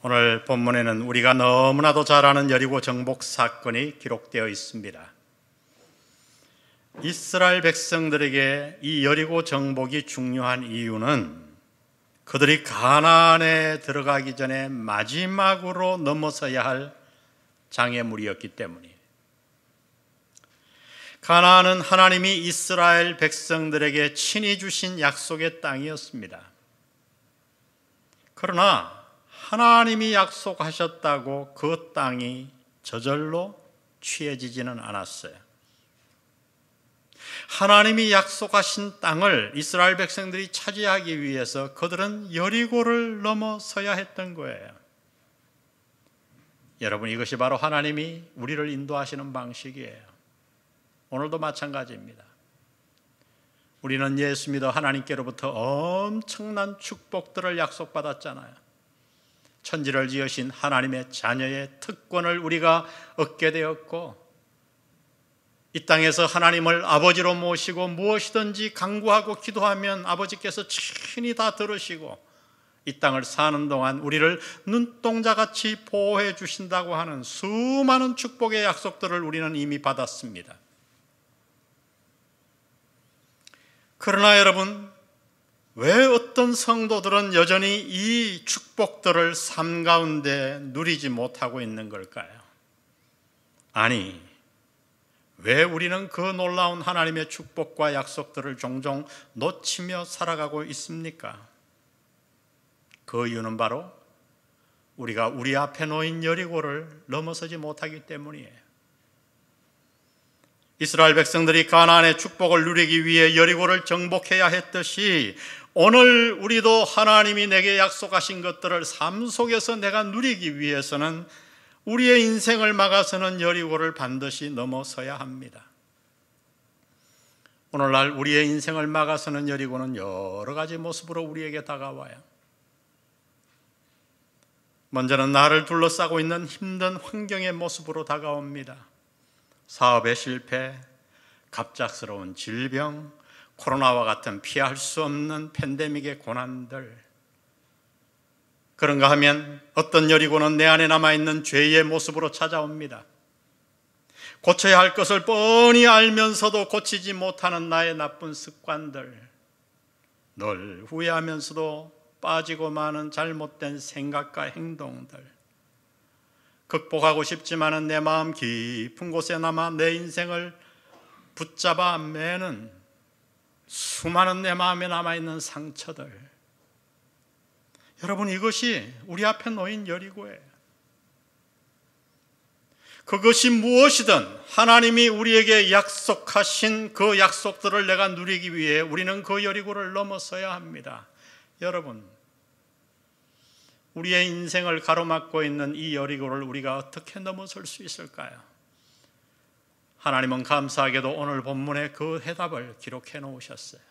오늘 본문에는 우리가 너무나도 잘 아는 여리고 정복 사건이 기록되어 있습니다. 이스라엘 백성들에게 이 여리고 정복이 중요한 이유는 그들이 가나안에 들어가기 전에 마지막으로 넘어서야 할 장애물이었기 때문이에요. 가나안은 하나님이 이스라엘 백성들에게 친히 주신 약속의 땅이었습니다. 그러나 하나님이 약속하셨다고 그 땅이 저절로 취해지지는 않았어요. 하나님이 약속하신 땅을 이스라엘 백성들이 차지하기 위해서 그들은 여리고를 넘어서야 했던 거예요. 여러분, 이것이 바로 하나님이 우리를 인도하시는 방식이에요. 오늘도 마찬가지입니다. 우리는 예수 믿어 하나님께로부터 엄청난 축복들을 약속받았잖아요. 천지를 지으신 하나님의 자녀의 특권을 우리가 얻게 되었고, 이 땅에서 하나님을 아버지로 모시고 무엇이든지 간구하고 기도하면 아버지께서 친히 다 들으시고 이 땅을 사는 동안 우리를 눈동자같이 보호해 주신다고 하는 수많은 축복의 약속들을 우리는 이미 받았습니다. 그러나 여러분, 왜 어떤 성도들은 여전히 이 축복들을 삶 가운데 누리지 못하고 있는 걸까요? 아니, 왜 우리는 그 놀라운 하나님의 축복과 약속들을 종종 놓치며 살아가고 있습니까? 그 이유는 바로 우리가 우리 앞에 놓인 여리고를 넘어서지 못하기 때문이에요. 이스라엘 백성들이 가나안의 축복을 누리기 위해 여리고를 정복해야 했듯이 오늘 우리도 하나님이 내게 약속하신 것들을 삶 속에서 내가 누리기 위해서는 우리의 인생을 막아서는 여리고를 반드시 넘어서야 합니다. 오늘날 우리의 인생을 막아서는 여리고는 여러 가지 모습으로 우리에게 다가와요. 먼저는 나를 둘러싸고 있는 힘든 환경의 모습으로 다가옵니다. 사업의 실패, 갑작스러운 질병, 코로나와 같은 피할 수 없는 팬데믹의 고난들. 그런가 하면 어떤 여리고는 내 안에 남아있는 죄의 모습으로 찾아옵니다. 고쳐야 할 것을 뻔히 알면서도 고치지 못하는 나의 나쁜 습관들, 늘 후회하면서도 빠지고 마는 잘못된 생각과 행동들, 극복하고 싶지만은 내 마음 깊은 곳에 남아 내 인생을 붙잡아 매는 수많은 내 마음에 남아있는 상처들. 여러분, 이것이 우리 앞에 놓인 여리고예요. 그것이 무엇이든 하나님이 우리에게 약속하신 그 약속들을 내가 누리기 위해 우리는 그 여리고를 넘어서야 합니다. 여러분, 우리의 인생을 가로막고 있는 이 여리고를 우리가 어떻게 넘어설 수 있을까요? 하나님은 감사하게도 오늘 본문에 그 해답을 기록해 놓으셨어요.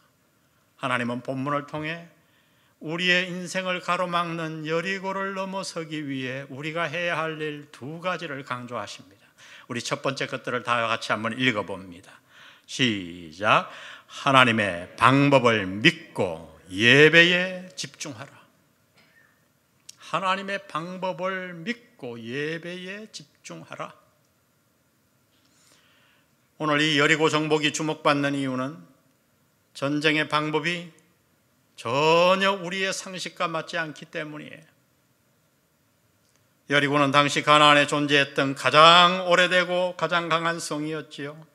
하나님은 본문을 통해 우리의 인생을 가로막는 여리고를 넘어서기 위해 우리가 해야 할 일 두 가지를 강조하십니다. 우리 첫 번째 것들을 다 같이 한번 읽어봅니다. 시작. 하나님의 방법을 믿고 예배에 집중하라. 하나님의 방법을 믿고 예배에 집중하라. 오늘 이 여리고 정복이 주목받는 이유는 전쟁의 방법이 전혀 우리의 상식과 맞지 않기 때문이에요. 여리고는 당시 가나안에 존재했던 가장 오래되고 가장 강한 성이었지요.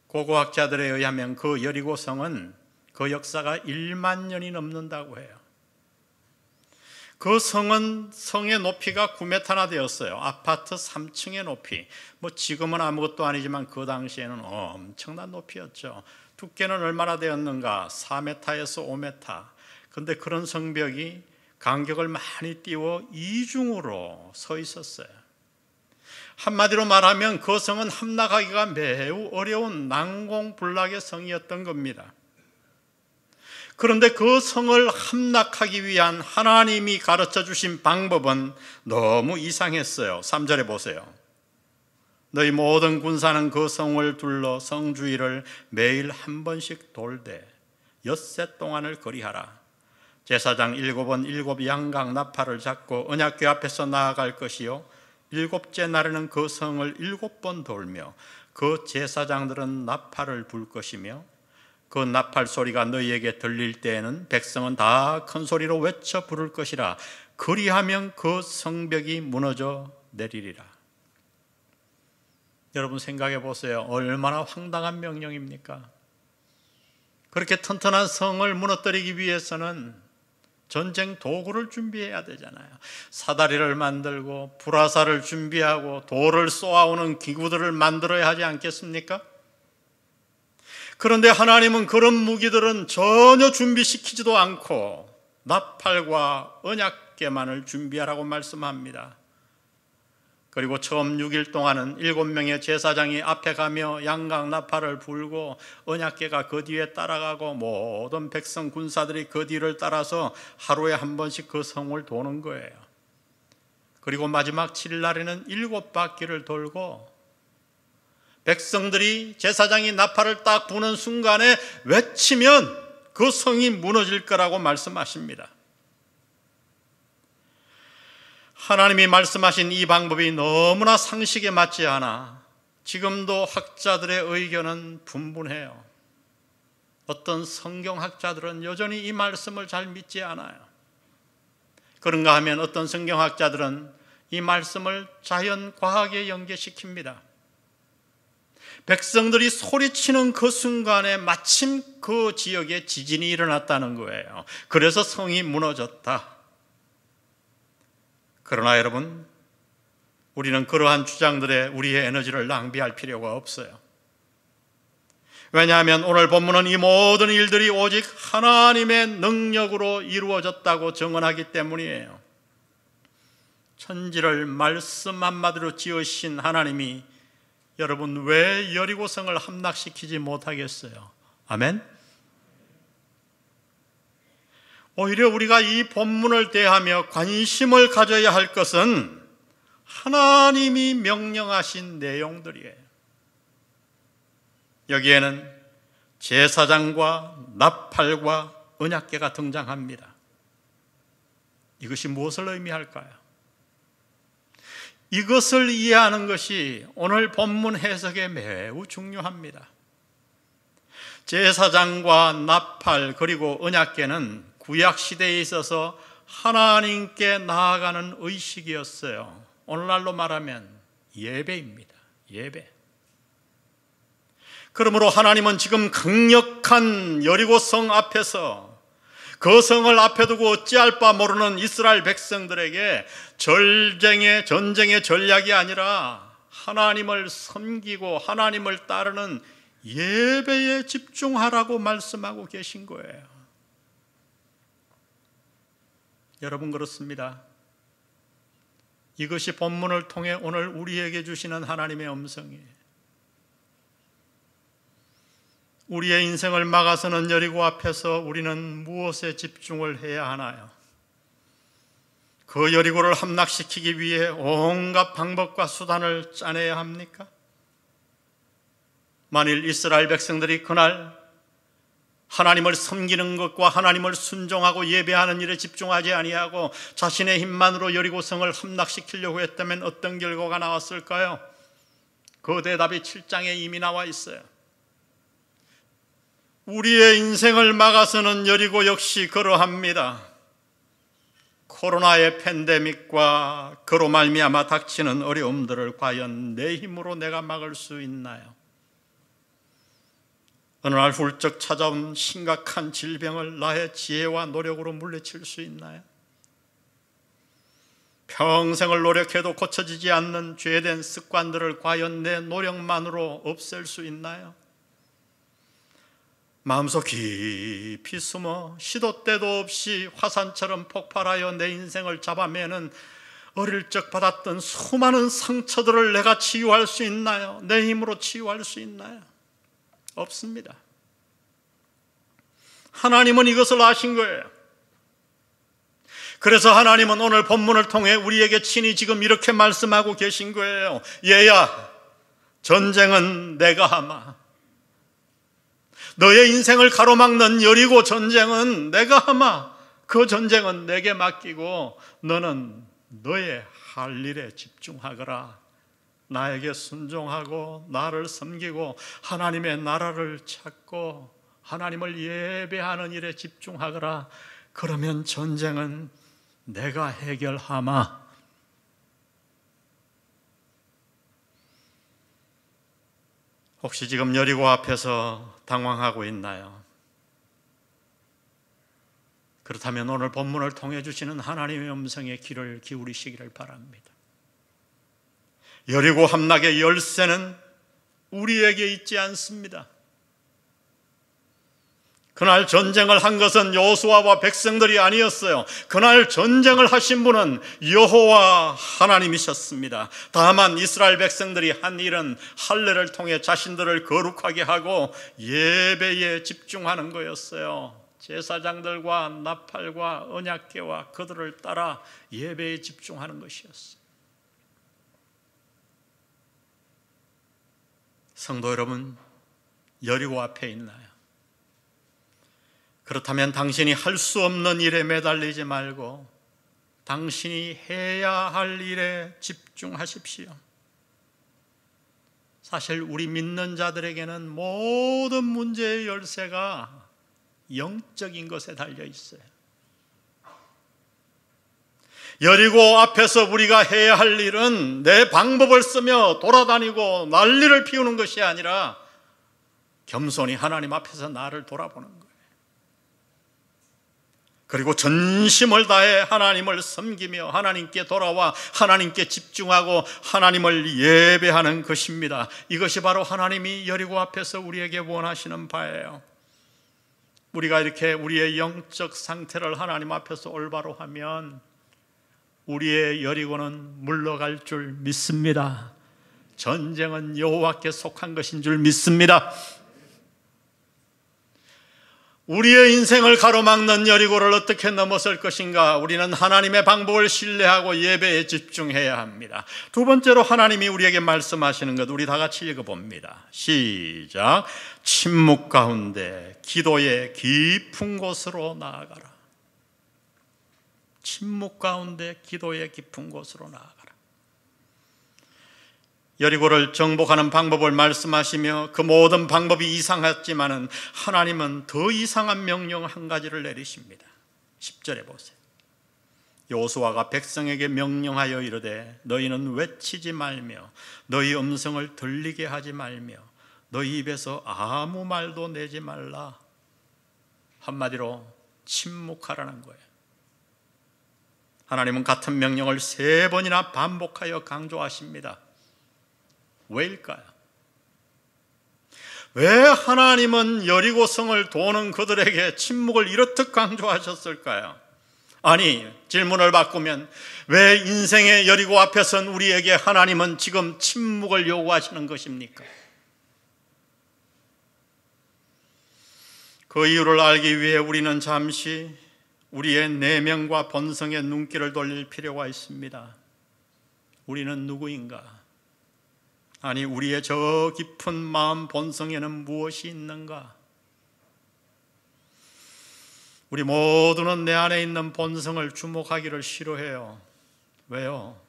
고고학자들에 의하면 그 여리고 성은 그 역사가 1만 년이 넘는다고 해요. 그 성은 성의 높이가 9m나 되었어요. 아파트 3층의 높이. 지금은 아무것도 아니지만 그 당시에는 엄청난 높이였죠. 두께는 얼마나 되었는가? 4m에서 5m. 그런데 그런 성벽이 간격을 많이 띄워 이중으로 서 있었어요. 한마디로 말하면 그 성은 함락하기가 매우 어려운 난공불락의 성이었던 겁니다. 그런데 그 성을 함락하기 위한 하나님이 가르쳐 주신 방법은 너무 이상했어요. 3절에 보세요. 너희 모든 군사는 그 성을 둘러 성 주위를 매일 한 번씩 돌되 엿새 동안을 거리하라. 제사장 7은 7 양각 나팔을 잡고 언약궤 앞에서 나아갈 것이요 7째 날에는 그 성을 7번 돌며 그 제사장들은 나팔을 불 것이며 그 나팔 소리가 너희에게 들릴 때에는 백성은 다 큰 소리로 외쳐 부를 것이라. 그리하면 그 성벽이 무너져 내리리라. 여러분 생각해 보세요. 얼마나 황당한 명령입니까? 그렇게 튼튼한 성을 무너뜨리기 위해서는 전쟁 도구를 준비해야 되잖아요. 사다리를 만들고 불화살을 준비하고 돌을 쏘아오는 기구들을 만들어야 하지 않겠습니까? 그런데 하나님은 그런 무기들은 전혀 준비시키지도 않고 나팔과 언약궤만을 준비하라고 말씀합니다. 그리고 처음 6일 동안은 7명의 제사장이 앞에 가며 양각 나팔을 불고 언약궤가 그 뒤에 따라가고 모든 백성 군사들이 그 뒤를 따라서 하루에 한 번씩 그 성을 도는 거예요. 그리고 마지막 7일 날에는 7바퀴를 돌고 백성들이 제사장이 나팔을 딱 부는 순간에 외치면 그 성이 무너질 거라고 말씀하십니다. 하나님이 말씀하신 이 방법이 너무나 상식에 맞지 않아 지금도 학자들의 의견은 분분해요. 어떤 성경학자들은 여전히 이 말씀을 잘 믿지 않아요. 그런가 하면 어떤 성경학자들은 이 말씀을 자연과학에 연계시킵니다. 백성들이 소리치는 그 순간에 마침 그 지역에 지진이 일어났다는 거예요. 그래서 성이 무너졌다. 그러나 여러분, 우리는 그러한 주장들에 우리의 에너지를 낭비할 필요가 없어요. 왜냐하면 오늘 본문은 이 모든 일들이 오직 하나님의 능력으로 이루어졌다고 증언하기 때문이에요. 천지를 말씀 한마디로 지으신 하나님이 여러분 왜 여리고성을 함락시키지 못하겠어요? 아멘? 오히려 우리가 이 본문을 대하며 관심을 가져야 할 것은 하나님이 명령하신 내용들이에요. 여기에는 제사장과 나팔과 언약궤가 등장합니다. 이것이 무엇을 의미할까요? 이것을 이해하는 것이 오늘 본문 해석에 매우 중요합니다. 제사장과 나팔 그리고 언약궤는 구약시대에 있어서 하나님께 나아가는 의식이었어요. 오늘날로 말하면 예배입니다. 예배. 그러므로 하나님은 지금 강력한 여리고성 앞에서 그 성을 앞에 두고 어찌할 바 모르는 이스라엘 백성들에게 전쟁의 전략이 아니라 하나님을 섬기고 하나님을 따르는 예배에 집중하라고 말씀하고 계신 거예요. 여러분 그렇습니다. 이것이 본문을 통해 오늘 우리에게 주시는 하나님의 음성이에요. 우리의 인생을 막아서는 여리고 앞에서 우리는 무엇에 집중을 해야 하나요? 그 여리고를 함락시키기 위해 온갖 방법과 수단을 짜내야 합니까? 만일 이스라엘 백성들이 그날 하나님을 섬기는 것과 하나님을 순종하고 예배하는 일에 집중하지 아니하고 자신의 힘만으로 여리고성을 함락시키려고 했다면 어떤 결과가 나왔을까요? 그 대답이 7장에 이미 나와 있어요. 우리의 인생을 막아서는 여리고 역시 그러합니다. 코로나의 팬데믹과 그로 말미암아 닥치는 어려움들을 과연 내 힘으로 내가 막을 수 있나요? 어느 날 훌쩍 찾아온 심각한 질병을 나의 지혜와 노력으로 물리칠 수 있나요? 평생을 노력해도 고쳐지지 않는 죄된 습관들을 과연 내 노력만으로 없앨 수 있나요? 마음속 깊이 숨어 시도 때도 없이 화산처럼 폭발하여 내 인생을 잡아매는 어릴 적 받았던 수많은 상처들을 내가 치유할 수 있나요? 내 힘으로 치유할 수 있나요? 없습니다. 하나님은 이것을 아신 거예요. 그래서 하나님은 오늘 본문을 통해 우리에게 친히 지금 이렇게 말씀하고 계신 거예요. 얘야, 전쟁은 내가 하마. 너의 인생을 가로막는 여리고 전쟁은 내가 하마. 그 그 전쟁은 내게 맡기고 너는 너의 할 일에 집중하거라. 나에게 순종하고 나를 섬기고 하나님의 나라를 찾고 하나님을 예배하는 일에 집중하거라. 그러면 전쟁은 내가 해결하마. 혹시 지금 여리고 앞에서 당황하고 있나요? 그렇다면 오늘 본문을 통해 주시는 하나님의 음성에 귀를 기울이시기를 바랍니다. 여리고 함락의 열쇠는 우리에게 있지 않습니다. 그날 전쟁을 한 것은 여호수아와 백성들이 아니었어요. 그날 전쟁을 하신 분은 여호와 하나님이셨습니다. 다만 이스라엘 백성들이 한 일은 할례를 통해 자신들을 거룩하게 하고 예배에 집중하는 거였어요. 제사장들과 나팔과 언약궤와 그들을 따라 예배에 집중하는 것이었어요. 성도 여러분, 여리고 앞에 있나요? 그렇다면 당신이 할 수 없는 일에 매달리지 말고 당신이 해야 할 일에 집중하십시오. 사실 우리 믿는 자들에게는 모든 문제의 열쇠가 영적인 것에 달려 있어요. 여리고 앞에서 우리가 해야 할 일은 내 방법을 쓰며 돌아다니고 난리를 피우는 것이 아니라 겸손히 하나님 앞에서 나를 돌아보는 거예요. 그리고 전심을 다해 하나님을 섬기며 하나님께 돌아와 하나님께 집중하고 하나님을 예배하는 것입니다. 이것이 바로 하나님이 여리고 앞에서 우리에게 원하시는 바예요. 우리가 이렇게 우리의 영적 상태를 하나님 앞에서 올바로 하면 우리의 여리고는 물러갈 줄 믿습니다. 전쟁은 여호와께 속한 것인 줄 믿습니다. 우리의 인생을 가로막는 여리고를 어떻게 넘어설 것인가? 우리는 하나님의 방법을 신뢰하고 예배에 집중해야 합니다. 두 번째로 하나님이 우리에게 말씀하시는 것, 우리 다 같이 읽어봅니다. 시작. 침묵 가운데 기도의 깊은 곳으로 나아가라. 침묵 가운데 기도의 깊은 곳으로 나아가라. 여리고를 정복하는 방법을 말씀하시며 그 모든 방법이 이상했지만은 하나님은 더 이상한 명령 한 가지를 내리십니다. 10절에 보세요. 여호수아가 백성에게 명령하여 이르되 너희는 외치지 말며 너희 음성을 들리게 하지 말며 너희 입에서 아무 말도 내지 말라. 한마디로 침묵하라는 거예요. 하나님은 같은 명령을 3번이나 반복하여 강조하십니다. 왜일까요? 왜 하나님은 여리고성을 도는 그들에게 침묵을 이렇듯 강조하셨을까요? 아니, 질문을 바꾸면 왜 인생의 여리고 앞에선 우리에게 하나님은 지금 침묵을 요구하시는 것입니까? 그 이유를 알기 위해 우리는 잠시 우리의 내면과 본성의 눈길을 돌릴 필요가 있습니다. 우리는 누구인가? 아니, 우리의 저 깊은 마음 본성에는 무엇이 있는가? 우리 모두는 내 안에 있는 본성을 주목하기를 싫어해요. 왜요?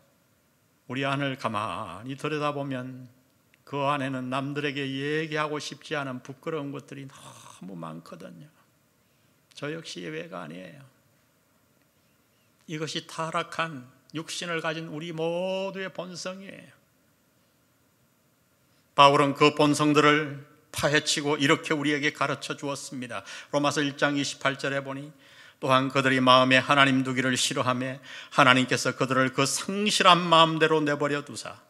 우리 안을 가만히 들여다보면 그 안에는 남들에게 얘기하고 싶지 않은 부끄러운 것들이 너무 많거든요. 저 역시 예외가 아니에요. 이것이 타락한 육신을 가진 우리 모두의 본성이에요. 바울은 그 본성들을 파헤치고 이렇게 우리에게 가르쳐 주었습니다. 로마서 1장 28절에 보니 또한 그들이 마음에 하나님 두기를 싫어하며 하나님께서 그들을 그 상실한 마음대로 내버려 두사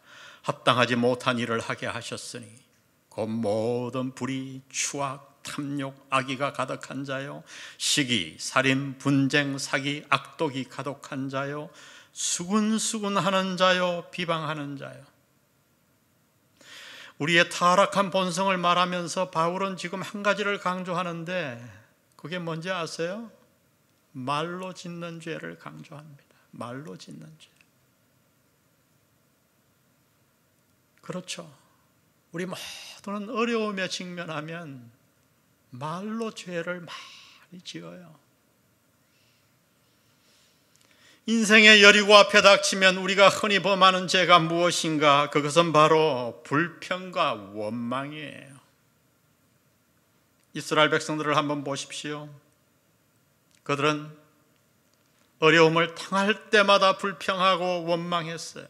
합당하지 못한 일을 하게 하셨으니 곧 모든 불의, 추악, 탐욕, 악의가 가득한 자요 시기, 살인, 분쟁, 사기, 악독이 가득한 자요 수군수군하는 자요 비방하는 자요. 우리의 타락한 본성을 말하면서 바울은 지금 한 가지를 강조하는데 그게 뭔지 아세요? 말로 짓는 죄를 강조합니다. 말로 짓는 죄. 그렇죠. 우리 모두는 어려움에 직면하면 말로 죄를 많이 지어요. 인생의 여리고 앞에 닥치면 우리가 흔히 범하는 죄가 무엇인가? 그것은 바로 불평과 원망이에요. 이스라엘 백성들을 한번 보십시오. 그들은 어려움을 당할 때마다 불평하고 원망했어요.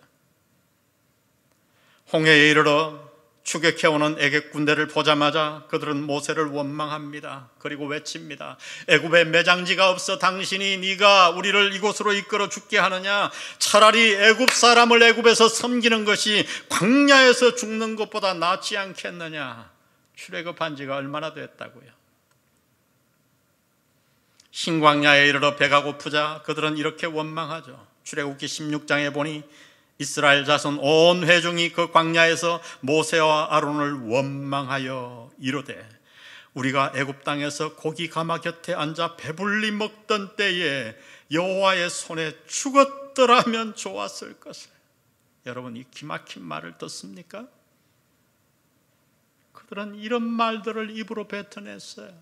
홍해에 이르러 추격해오는 애굽 군대를 보자마자 그들은 모세를 원망합니다. 그리고 외칩니다. 애굽에 매장지가 없어 당신이 네가 우리를 이곳으로 이끌어 죽게 하느냐? 차라리 애굽 사람을 애굽에서 섬기는 것이 광야에서 죽는 것보다 낫지 않겠느냐? 출애굽한 지가 얼마나 됐다고요? 신광야에 이르러 배가 고프자 그들은 이렇게 원망하죠. 출애굽기 16장에 보니 이스라엘 자손 온 회중이 그 광야에서 모세와 아론을 원망하여 이르되 우리가 애굽 땅에서 고기 가마 곁에 앉아 배불리 먹던 때에 여호와의 손에 죽었더라면 좋았을 것을. 여러분, 이 기막힌 말을 듣습니까? 그들은 이런 말들을 입으로 뱉어냈어요.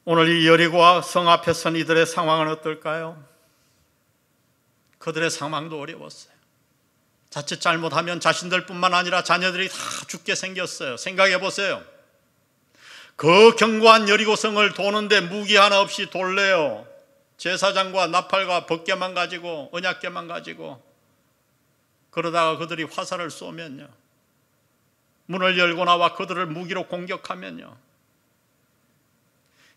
오늘 이 여리고와 성 앞에 선 이들의 상황은 어떨까요? 그들의 상황도 어려웠어요. 자칫 잘못하면 자신들뿐만 아니라 자녀들이 다 죽게 생겼어요. 생각해 보세요. 그 견고한 여리고성을 도는데 무기 하나 없이 돌래요. 제사장과 나팔과 벗개만 가지고, 언약궤만 가지고. 그러다가 그들이 화살을 쏘면요, 문을 열고 나와 그들을 무기로 공격하면요,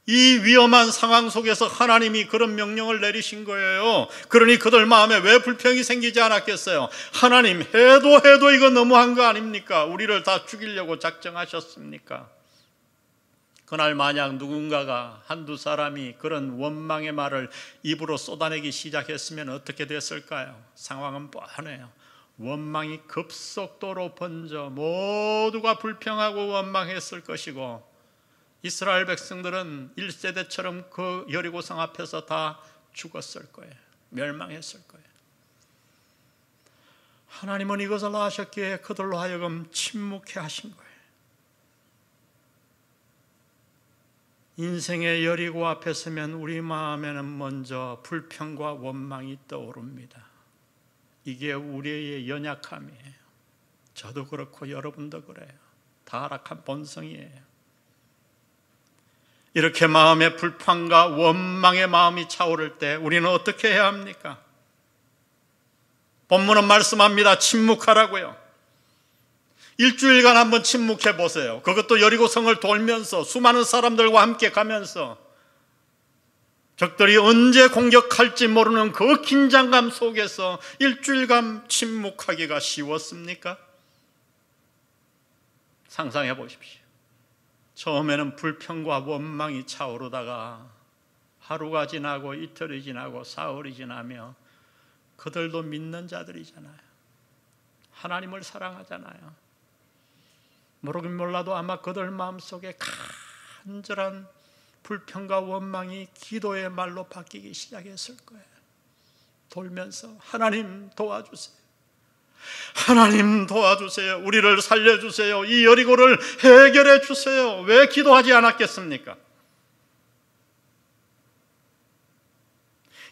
이 위험한 상황 속에서 하나님이 그런 명령을 내리신 거예요. 그러니 그들 마음에 왜 불평이 생기지 않았겠어요? 하나님, 해도 이거 너무한 거 아닙니까? 우리를 다 죽이려고 작정하셨습니까? 그날 만약 누군가가 한두 사람이 그런 원망의 말을 입으로 쏟아내기 시작했으면 어떻게 됐을까요? 상황은 뻔해요. 원망이 급속도로 번져 모두가 불평하고 원망했을 것이고, 이스라엘 백성들은 1세대처럼 그 여리고성 앞에서 다 죽었을 거예요. 멸망했을 거예요. 하나님은 이것을 아셨기에 그들로 하여금 침묵해 하신 거예요. 인생의 여리고 앞에 서면 우리 마음에는 먼저 불평과 원망이 떠오릅니다. 이게 우리의 연약함이에요. 저도 그렇고 여러분도 그래요. 타락한 본성이에요. 이렇게 마음의 불평과 원망의 마음이 차오를 때 우리는 어떻게 해야 합니까? 본문은 말씀합니다. 침묵하라고요. 일주일간 한번 침묵해 보세요. 그것도 여리고성을 돌면서 수많은 사람들과 함께 가면서 적들이 언제 공격할지 모르는 그 긴장감 속에서 일주일간 침묵하기가 쉬웠습니까? 상상해 보십시오. 처음에는 불평과 원망이 차오르다가 하루가 지나고 이틀이 지나고 사흘이 지나며 그들도 믿는 자들이잖아요. 하나님을 사랑하잖아요. 모르긴 몰라도 아마 그들 마음속에 간절한 불평과 원망이 기도의 말로 바뀌기 시작했을 거예요. 돌면서 하나님 도와주세요. 하나님 도와주세요. 우리를 살려주세요. 이 여리고를 해결해 주세요. 왜 기도하지 않았겠습니까?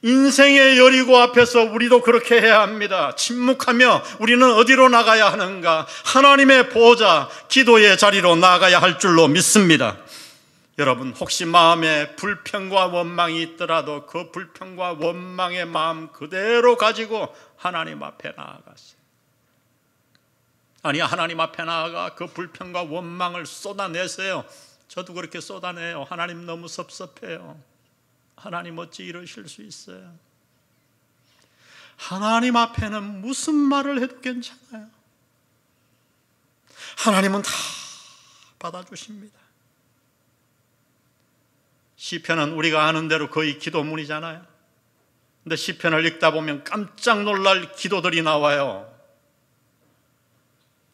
인생의 여리고 앞에서 우리도 그렇게 해야 합니다. 침묵하며 우리는 어디로 나가야 하는가? 하나님의 보호자, 기도의 자리로 나가야 할 줄로 믿습니다. 여러분, 혹시 마음에 불평과 원망이 있더라도 그 불평과 원망의 마음 그대로 가지고 하나님 앞에 나아가세요. 아니, 하나님 앞에 나아가 그 불평과 원망을 쏟아내세요. 저도 그렇게 쏟아내요. 하나님 너무 섭섭해요. 하나님 어찌 이러실 수 있어요? 하나님 앞에는 무슨 말을 해도 괜찮아요. 하나님은 다 받아주십니다. 시편은 우리가 아는 대로 거의 기도문이잖아요. 근데 시편을 읽다 보면 깜짝 놀랄 기도들이 나와요.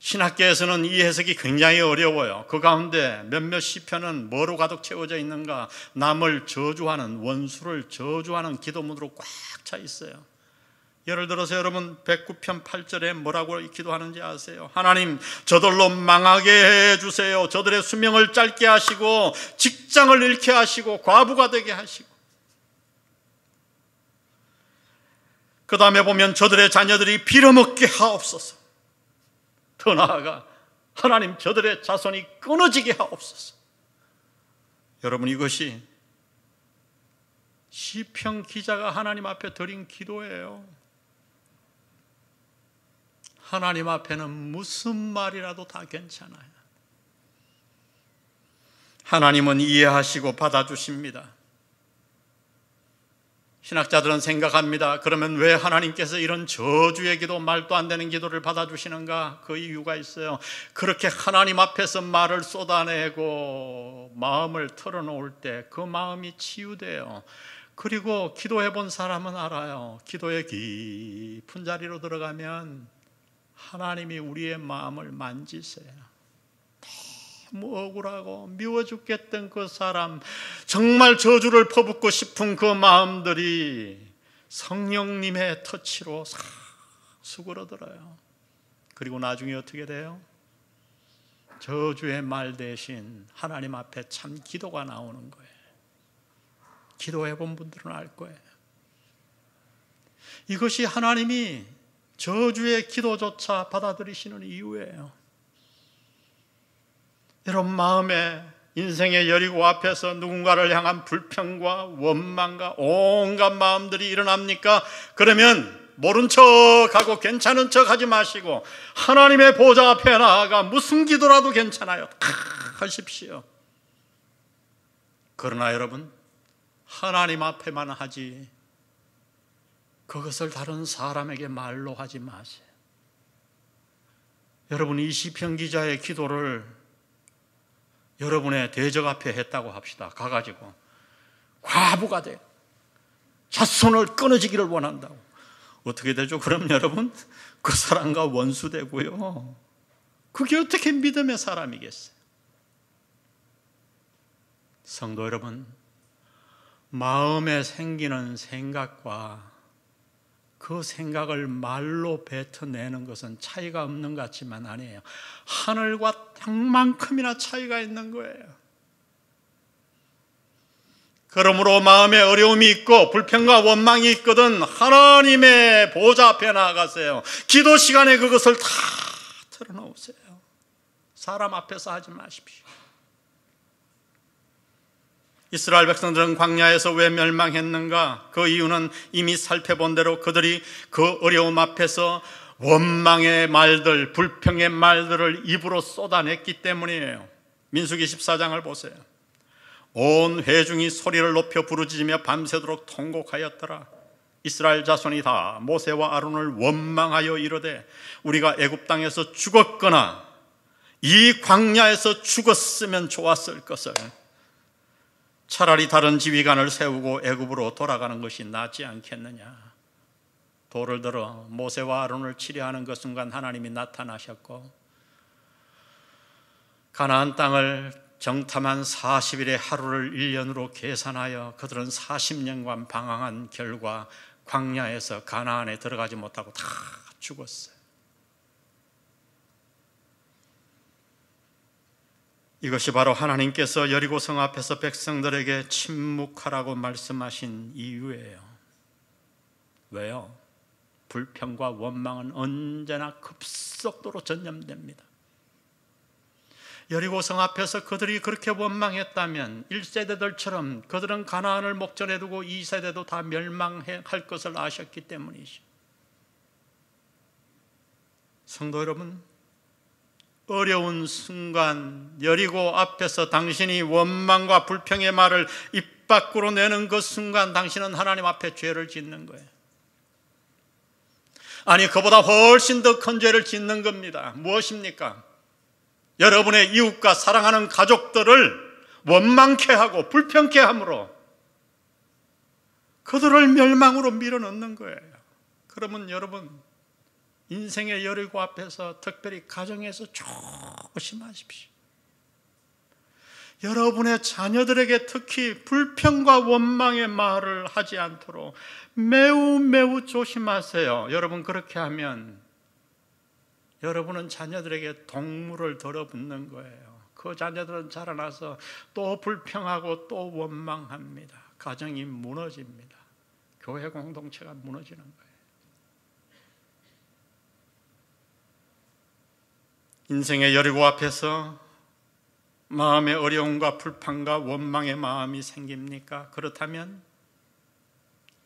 신학계에서는 이 해석이 굉장히 어려워요. 그 가운데 몇몇 시편은 뭐로 가득 채워져 있는가? 남을 저주하는, 원수를 저주하는 기도문으로 꽉 차 있어요. 예를 들어서 여러분 109편 8절에 뭐라고 기도하는지 아세요? 하나님, 저들로 망하게 해주세요. 저들의 수명을 짧게 하시고 직장을 잃게 하시고 과부가 되게 하시고 그 다음에 보면 저들의 자녀들이 빌어먹게 하옵소서. 더 나아가 하나님 저들의 자손이 끊어지게 하옵소서. 여러분, 이것이 시편 기자가 하나님 앞에 드린 기도예요. 하나님 앞에는 무슨 말이라도 다 괜찮아요. 하나님은 이해하시고 받아주십니다. 신학자들은 생각합니다. 그러면 왜 하나님께서 이런 저주의 기도, 말도 안 되는 기도를 받아주시는가? 그 이유가 있어요. 그렇게 하나님 앞에서 말을 쏟아내고 마음을 털어놓을 때 그 마음이 치유돼요. 그리고 기도해 본 사람은 알아요. 기도의 깊은 자리로 들어가면 하나님이 우리의 마음을 만지세요. 너무 억울하고 미워 죽겠던 그 사람, 정말 저주를 퍼붓고 싶은 그 마음들이 성령님의 터치로 싹 수그러들어요. 그리고 나중에 어떻게 돼요? 저주의 말 대신 하나님 앞에 참 기도가 나오는 거예요. 기도해 본 분들은 알 거예요. 이것이 하나님이 저주의 기도조차 받아들이시는 이유예요. 여러분, 마음에 인생의 여리고 앞에서 누군가를 향한 불평과 원망과 온갖 마음들이 일어납니까? 그러면 모른 척하고 괜찮은 척하지 마시고 하나님의 보좌 앞에 나아가 무슨 기도라도 괜찮아요. 다 하십시오. 그러나 여러분, 하나님 앞에만 하지 그것을 다른 사람에게 말로 하지 마세요. 여러분, 이 시편 기자의 기도를 여러분의 대적 앞에 했다고 합시다. 가가지고 과부가 돼 자손을 끊어지기를 원한다고. 어떻게 되죠? 그럼 여러분, 그 사람과 원수되고요. 그게 어떻게 믿음의 사람이겠어요? 성도 여러분, 마음에 생기는 생각과 그 생각을 말로 뱉어내는 것은 차이가 없는 것 같지만 아니에요. 하늘과 땅만큼이나 차이가 있는 거예요. 그러므로 마음에 어려움이 있고 불평과 원망이 있거든 하나님의 보좌 앞에 나아가세요. 기도 시간에 그것을 다 털어놓으세요. 사람 앞에서 하지 마십시오. 이스라엘 백성들은 광야에서 왜 멸망했는가? 그 이유는 이미 살펴본 대로 그들이 그 어려움 앞에서 원망의 말들, 불평의 말들을 입으로 쏟아냈기 때문이에요. 민수기 14장을 보세요. 온 회중이 소리를 높여 부르짖으며 밤새도록 통곡하였더라. 이스라엘 자손이 다 모세와 아론을 원망하여 이르되 우리가 애굽 땅에서 죽었거나 이 광야에서 죽었으면 좋았을 것을, 차라리 다른 지휘관을 세우고 애굽으로 돌아가는 것이 낫지 않겠느냐. 돌을 들어 모세와 아론을 치려하는 그 순간 하나님이 나타나셨고 가나안 땅을 정탐한 40일의 하루를 1년으로 계산하여 그들은 40년간 방황한 결과 광야에서 가나안에 들어가지 못하고 다 죽었어요. 이것이 바로 하나님께서 여리고성 앞에서 백성들에게 침묵하라고 말씀하신 이유예요. 왜요? 불평과 원망은 언제나 급속도로 전염됩니다. 여리고성 앞에서 그들이 그렇게 원망했다면 1세대들처럼 그들은 가나안을 목전에 두고 2세대도 다 멸망할 것을 아셨기 때문이죠. 성도 여러분, 어려운 순간 여리고 앞에서 당신이 원망과 불평의 말을 입 밖으로 내는 그 순간 당신은 하나님 앞에 죄를 짓는 거예요. 아니, 그보다 훨씬 더 큰 죄를 짓는 겁니다. 무엇입니까? 여러분의 이웃과 사랑하는 가족들을 원망케 하고 불평케 함으로 그들을 멸망으로 밀어넣는 거예요. 그러면 여러분, 인생의 여리고 앞에서 특별히 가정에서 조심하십시오. 여러분의 자녀들에게 특히 불평과 원망의 말을 하지 않도록 매우 조심하세요. 여러분, 그렇게 하면 여러분은 자녀들에게 동물을 들어붙는 거예요. 그 자녀들은 자라나서 또 불평하고 또 원망합니다. 가정이 무너집니다. 교회 공동체가 무너지는 거예요. 인생의 여리고 앞에서 마음의 어려움과 불평과 원망의 마음이 생깁니까? 그렇다면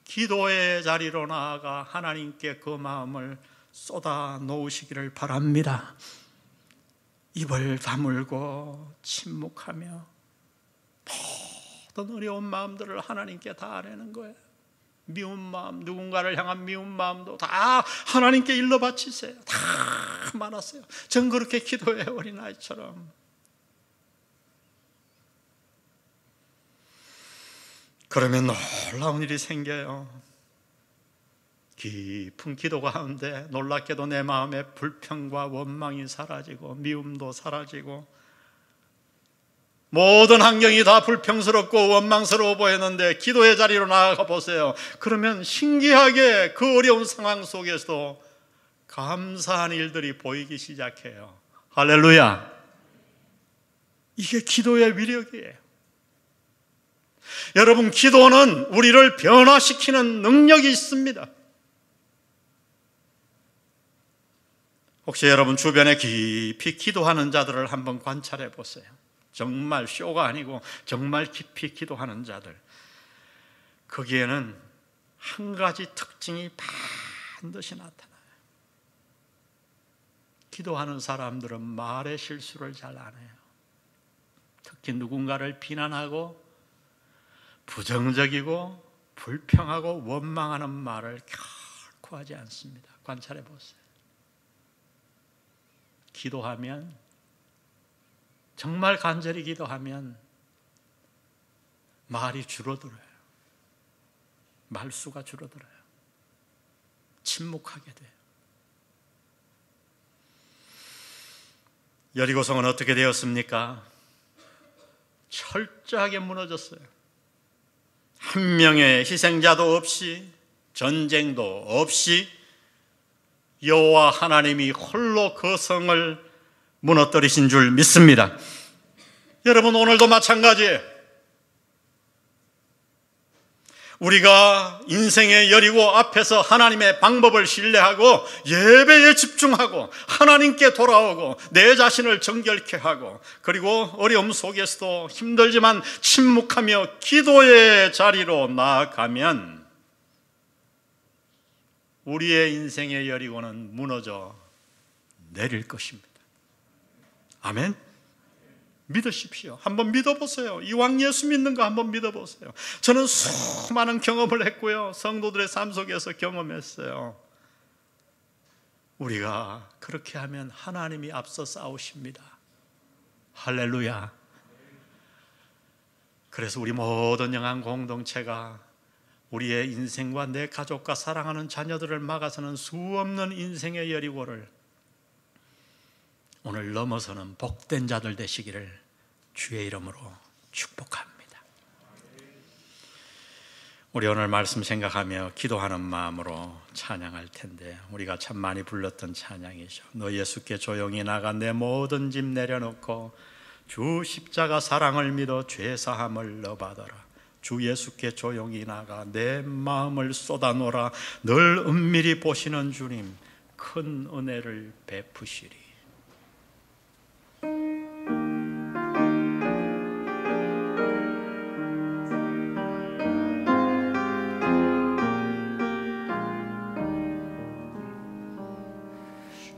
기도의 자리로 나아가 하나님께 그 마음을 쏟아 놓으시기를 바랍니다. 입을 다물고 침묵하며 모든 어려운 마음들을 하나님께 다 아뢰는 거예요. 미운 마음, 누군가를 향한 미운 마음도 다 하나님께 일러 바치세요. 다 말하세요. 전 그렇게 기도해요, 어린아이처럼. 그러면 놀라운 일이 생겨요. 깊은 기도 가운데 놀랍게도 내 마음의 불평과 원망이 사라지고 미움도 사라지고 모든 환경이 다 불평스럽고 원망스러워 보였는데 기도의 자리로 나아가 보세요. 그러면 신기하게 그 어려운 상황 속에서도 감사한 일들이 보이기 시작해요. 할렐루야. 이게 기도의 위력이에요. 여러분, 기도는 우리를 변화시키는 능력이 있습니다. 혹시 여러분 주변에 깊이 기도하는 자들을 한번 관찰해 보세요. 정말 쇼가 아니고 정말 깊이 기도하는 자들, 거기에는 한 가지 특징이 반드시 나타나요. 기도하는 사람들은 말의 실수를 잘 안 해요. 특히 누군가를 비난하고 부정적이고 불평하고 원망하는 말을 결코 하지 않습니다. 관찰해 보세요. 기도하면, 정말 간절히 기도하면 말이 줄어들어요. 말수가 줄어들어요. 침묵하게 돼요. 여리고성은 어떻게 되었습니까? 철저하게 무너졌어요. 한 명의 희생자도 없이, 전쟁도 없이 여호와 하나님이 홀로 그 성을 무너뜨리신 줄 믿습니다. 여러분, 오늘도 마찬가지예요. 우리가 인생의 여리고 앞에서 하나님의 방법을 신뢰하고 예배에 집중하고 하나님께 돌아오고 내 자신을 정결케 하고, 그리고 어려움 속에서도 힘들지만 침묵하며 기도의 자리로 나아가면 우리의 인생의 여리고는 무너져 내릴 것입니다. 아멘. 믿으십시오. 한번 믿어보세요. 이왕 예수 믿는 거 한번 믿어보세요. 저는 수많은 경험을 했고요, 성도들의 삶 속에서 경험했어요. 우리가 그렇게 하면 하나님이 앞서 싸우십니다. 할렐루야. 그래서 우리 모든 영안 공동체가 우리의 인생과 내 가족과 사랑하는 자녀들을 막아서는 수 없는 인생의 여리고를 오늘 넘어서는 복된 자들 되시기를 주의 이름으로 축복합니다. 우리 오늘 말씀 생각하며 기도하는 마음으로 찬양할 텐데, 우리가 참 많이 불렀던 찬양이죠. 너 예수께 조용히 나가 내 모든 짐 내려놓고 주 십자가 사랑을 믿어 죄사함을 너 받아라. 주 예수께 조용히 나가 내 마음을 쏟아놓으라. 늘 은밀히 보시는 주님 큰 은혜를 베푸시리.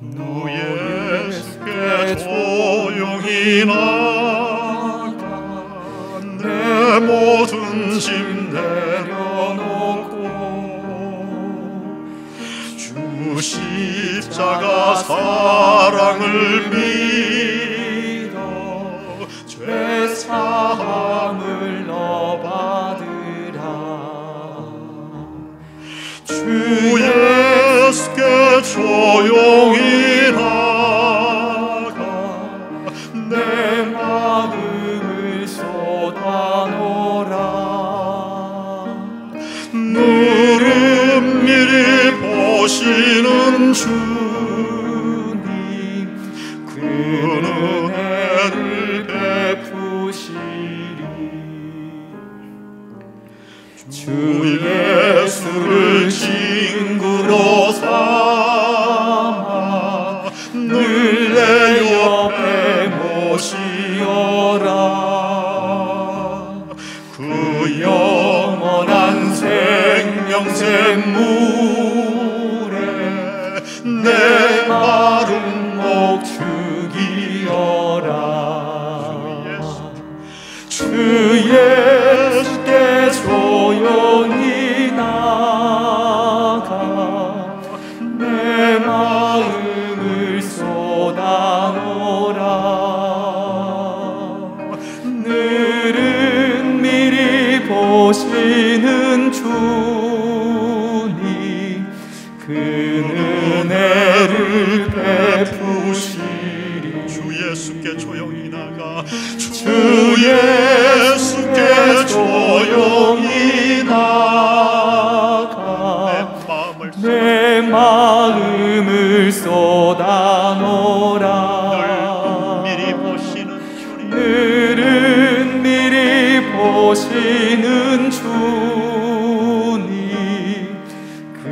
너 예수께 조용히 나가 내 모든 짐 내려놓고 주 십자가 사랑을 믿어 죄 사함을 너 받으라. 주 예수께 조용히 나가 내 마음을 쏟아놓으라. 늘 은밀히 보시는 주님 그 은혜를 베푸시리. 주 예수를 친구로 삼아 늘 내 평생 물에 내 마른 목축이어라. 주 예수께 조용히 나가 내 마음을 쏟아놓으라. 늘은 미리 보시는 주님 그 은혜를 베푸시리. 주 예수께 조용히 나가 주 예수께 조용히 나가 내 마음을 쏟아놓으라. 늘은 미리 보시는 주님 그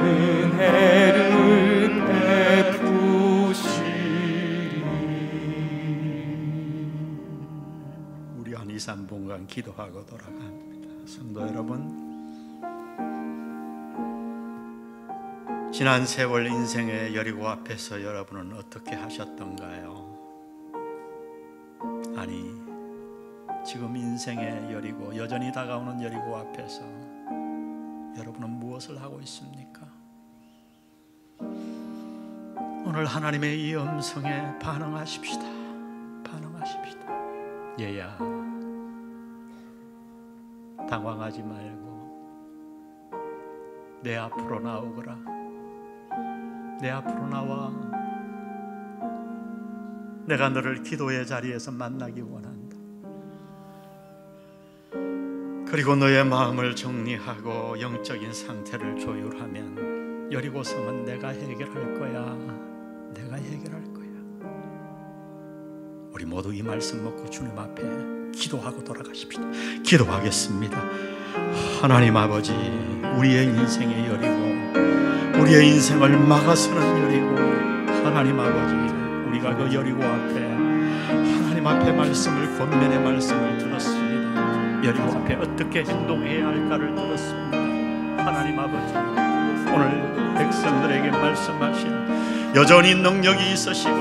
은혜를 베푸시리. 우리 한 2, 3분간 기도하고 돌아갑니다. 성도 여러분, 지난 세월 인생의 여리고 앞에서 여러분은 어떻게 하셨던가요? 아니, 지금 인생의 여리고, 여전히 다가오는 여리고 앞에서 여러분은 무엇을 하고 있습니까? 오늘 하나님의 이 음성에 반응하십시다. 반응하십시다. 얘야, 당황하지 말고 내 앞으로 나오거라. 내 앞으로 나와. 내가 너를 기도의 자리에서 만나기 원한다. 그리고 너의 마음을 정리하고 영적인 상태를 조율하면 여리고성은 내가 해결할 거야. 내가 해결할 거야. 우리 모두 이 말씀 먹고 주님 앞에 기도하고 돌아가십시다. 기도하겠습니다. 하나님 아버지, 우리의 인생의 여리고, 우리의 인생을 막아서는 여리고, 하나님 아버지, 우리가 그 여리고 앞에 하나님 앞에 말씀을, 권면의 말씀을 들었습니다. 여리고 앞에 어떻게 행동해야 할까를 들었습니다. 하나님 아버지, 오늘 백성들에게 말씀하신 여전히 능력이 있으시고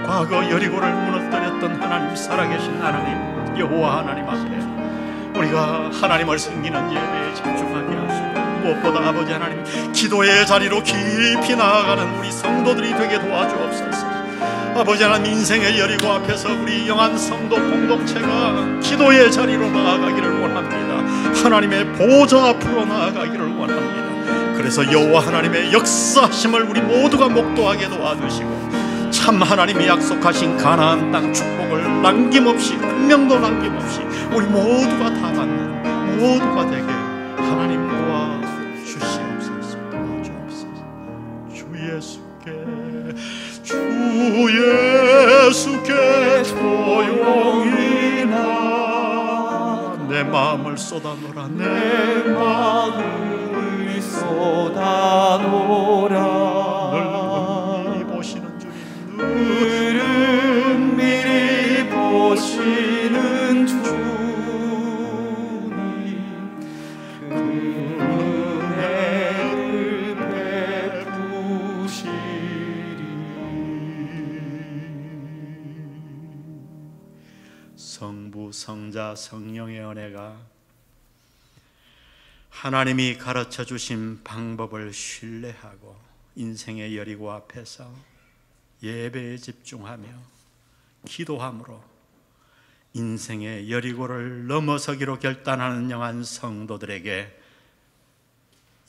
과거 여리고를 무너뜨렸던 하나님, 살아계신 하나님 여호와 하나님 앞에 우리가 하나님을 섬기는 예배에 집중하게 하시고, 무엇보다 아버지 하나님, 기도의 자리로 깊이 나아가는 우리 성도들이 되게 도와주옵소서. 아버지 하나님, 인생의 여리고 앞에서 우리 영한 성도 공동체가 기도의 자리로 나아가기를 원합니다. 하나님의 보좌 앞으로 나아가기를 원합니다. 그래서 여호와 하나님의 역사심을 우리 모두가 목도하게 도와주시고, 참 하나님이 약속하신 가나안 땅 축복을 남김없이, 한 명도 남김없이 우리 모두가 다 받는 모두가 되게 하나님 도와주시옵소서. 도와주옵소서. 주 예수께 조용히 내 마음을 쏟아놓으라. 내 마음을 쏟아놓으라. 늘 미리 보시는 주님, 늘은 미리 보시는 주님 그 은혜를 베푸시리. 성부, 성자, 성령의 은혜가 하나님이 가르쳐 주신 방법을 신뢰하고 인생의 여리고 앞에서 예배에 집중하며 기도함으로 인생의 여리고를 넘어서기로 결단하는 영한 성도들에게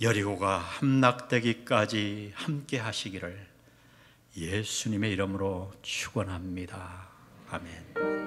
여리고가 함락되기까지 함께 하시기를 예수님의 이름으로 축원합니다. 아멘.